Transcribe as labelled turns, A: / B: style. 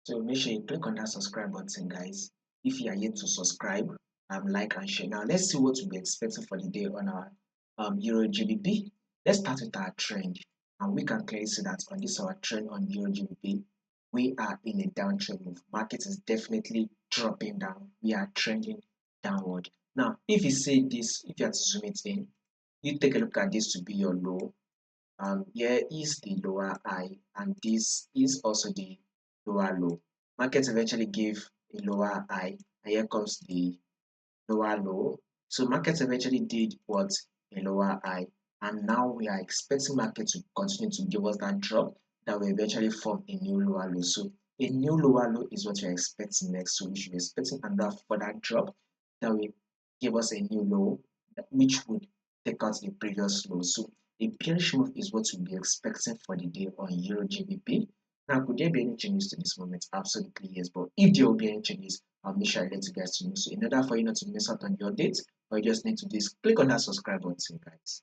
A: So make sure you click on that subscribe button, guys. If you are yet to subscribe, like and share. Now let's see what we'll be expecting for the day on our Euro GBP. Let's start with our trend, and we can clearly see that on this our trend on Euro GBP, we are in a downtrend move. Market is definitely dropping down. We are trending downward. Now, if you see this, if you have to zoom it in, you take a look at this to be your low. Here is the lower high, and this is also the lower low. Markets eventually give a lower high, and here comes the lower low. So markets eventually did what? A lower high, and now we are expecting market to continue to give us that drop that will eventually form a new lower low. So a new lower low is what we are expecting next. So we should be expecting another further drop that will give us a new low, which would take out the previous low. So a bearish move is what we'll be expecting for the day on Euro GBP. Now, could there be any changes to this moment? Absolutely yes. But if there will be any changes, I'll make sure I let you guys to know. So in order for you not to miss out on your dates, all you just need to do is click on that subscribe button, guys.